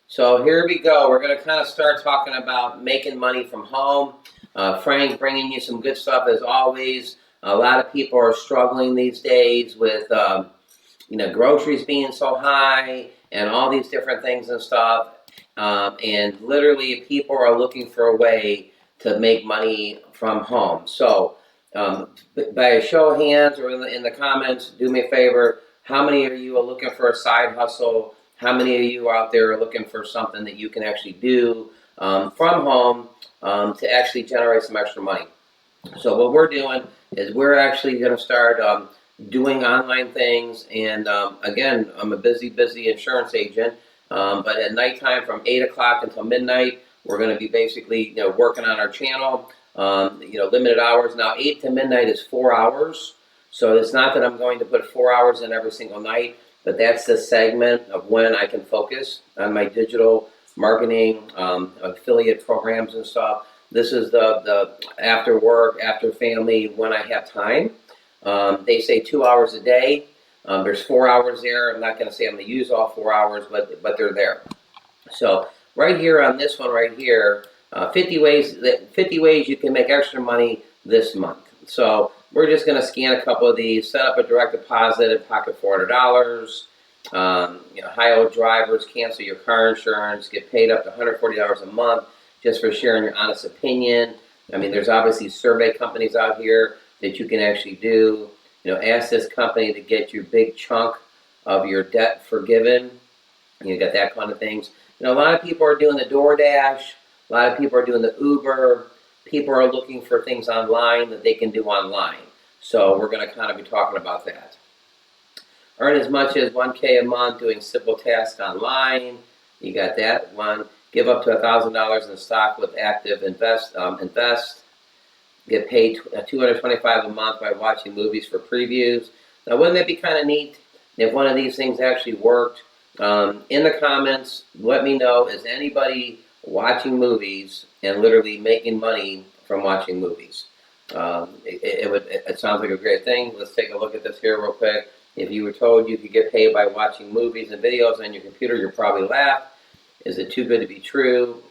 So here we go. We're going to kind of start talking about making money from home. Frank bringing you some good stuff as always. A lot of people are struggling these days with, groceries being so high and all these different things and stuff. And literally people are looking for a way to make money from home. So by a show of hands or in the comments, do me a favor. How many of you are looking for a side hustle? How many of you out there are looking for something that you can actually do from home to actually generate some extra money? So what we're doing is we're actually going to start doing online things. And again, I'm a busy insurance agent. But at nighttime from 8 o'clock until midnight, we're going to be basically working on our channel. Limited hours. Now 8 to midnight is 4 hours. So it's not that I'm going to put 4 hours in every single night, but that's the segment of when I can focus on my digital marketing, affiliate programs and stuff. This is the after work, after family, when I have time. They say 2 hours a day. There's 4 hours there. I'm not going to say I'm going to use all 4 hours, but they're there. So right here on this one right here, 50 ways you can make extra money this month. So we're just going to scan a couple of these, set up a direct deposit and pocket $400. High-low drivers, cancel your car insurance, get paid up to $140 a month just for sharing your honest opinion. I mean, there's obviously survey companies out here that you can actually do. Ask this company to get your big chunk of your debt forgiven. You got that kind of things. A lot of people are doing the DoorDash. A lot of people are doing the Uber. People are looking for things online that they can do online. So we're going to kind of be talking about that. Earn as much as $1K a month doing simple tasks online. You got that one. Give up to $1,000 in stock with active invest. Get paid $225 a month by watching movies for previews. Now, wouldn't that be kind of neat if one of these things actually worked? In the comments, let me know, is anybody watching movies and literally making money from watching movies? It sounds like a great thing. Let's take a look at this here real quick. If you were told you could get paid by watching movies and videos on your computer, you'd probably laugh. Is it too good to be true?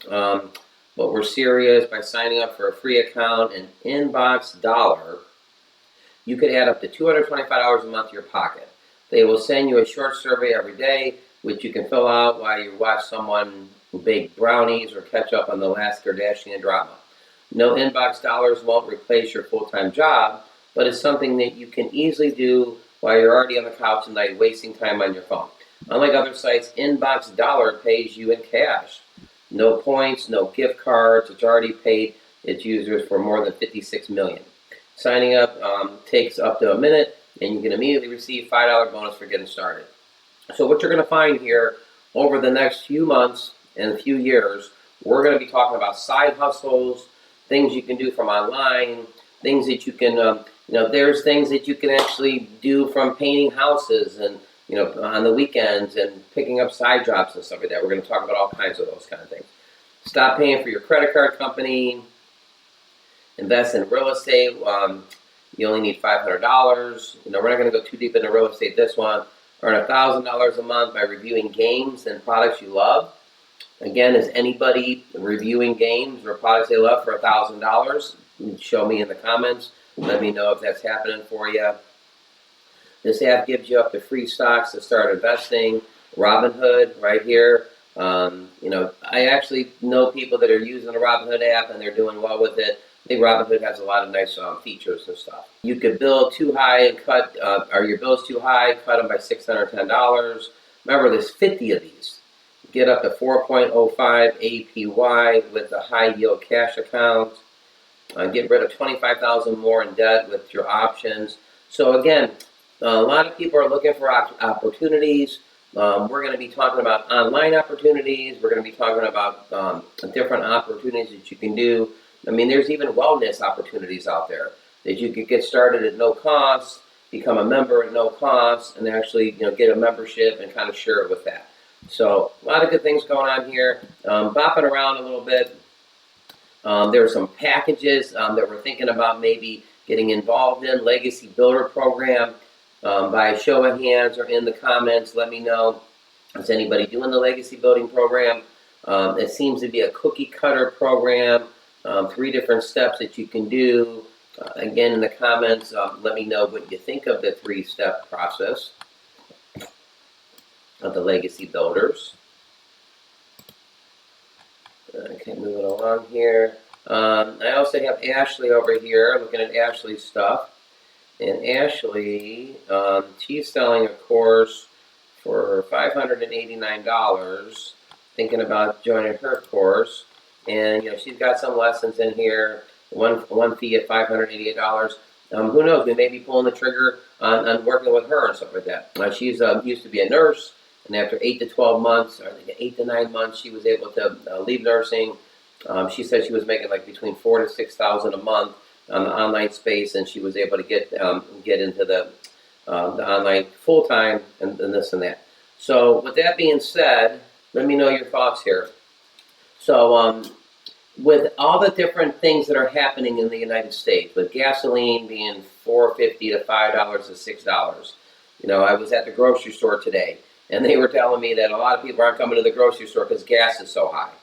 But we're serious. By signing up for a free account and Inbox Dollar, you could add up to $225 a month to your pocket. They will send you a short survey every day, which you can fill out while you watch someone bake brownies or catch up on the last Kardashian drama. No, Inbox Dollars won't replace your full-time job, but it's something that you can easily do while you're already on the couch at night wasting time on your phone. Unlike other sites, Inbox Dollar pays you in cash. No points, no gift cards. It's already paid its users for more than 56 million. Signing up takes up to a minute, and you can immediately receive $5 bonus for getting started. So what you're going to find here over the next few months and a few years, we're going to be talking about side hustles, things you can do from online, things that you can, there's things that you can actually do from painting houses and, on the weekends and picking up side jobs and stuff like that. We're going to talk about all kinds of those kind of things. Stop paying for your credit card company. Invest in real estate. You only need $500. We're not going to go too deep into real estate this one. Earn $1,000 a month by reviewing games and products you love. Again, is anybody reviewing games or products they love for $1,000? Show me in the comments. Let me know if that's happening for you. This app gives you up to free stocks to start investing. Robinhood, right here. I actually know people that are using the Robinhood app and they're doing well with it. I think Robinhood has a lot of nice features and stuff. You could bill too high and cut, are your bills too high? Cut them by $610. Remember, there's 50 of these. Get up to 4.05 APY with a high yield cash account. Get rid of $25,000 more in debt with your options. So again, a lot of people are looking for opportunities. We're going to be talking about online opportunities. We're going to be talking about different opportunities that you can do. I mean, there's even wellness opportunities out there that you could get started at no cost, become a member at no cost, and actually get a membership and kind of share it with that. So a lot of good things going on here. Bopping around a little bit. There are some packages that we're thinking about maybe getting involved in. Legacy Builder Program. By a show of hands or in the comments, let me know Is anybody doing the legacy building program? It seems to be a cookie cutter program, 3 different steps that you can do. Again, in the comments, let me know what you think of the 3-step process of the legacy builders. Okay, moving along here. I also have Ashley over here, looking at Ashley's stuff. And Ashley, she's selling a course for $589, thinking about joining her course. And she's got some lessons in here, one fee at $588. Who knows? We may be pulling the trigger on working with her and stuff like that. She's used to be a nurse, and after 8 to 12 months, or I think 8 to 9 months, she was able to leave nursing. She said she was making like between $4,000 to $6,000 a month on the online space, and she was able to get into the online full time and this and that. So with that being said, let me know your thoughts here. So with all the different things that are happening in the United States, with gasoline being $4.50 to $5 to $6, I was at the grocery store today, and they were telling me that a lot of people aren't coming to the grocery store because gas is so high.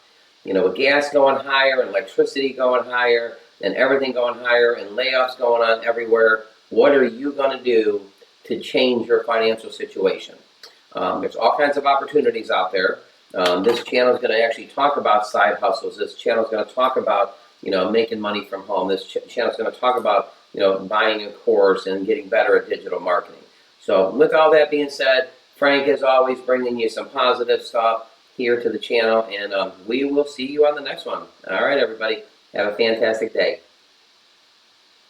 With gas going higher and electricity going higher and everything going higher and layoffs going on everywhere, what are you going to do to change your financial situation? There's all kinds of opportunities out there. This channel is going to actually talk about side hustles. This channel is going to talk about, making money from home. This channel is going to talk about, buying a course and getting better at digital marketing. So with all that being said, Frank, as always, bringing you some positive stuff here to the channel, and we will see you on the next one. All right, everybody. Have a fantastic day.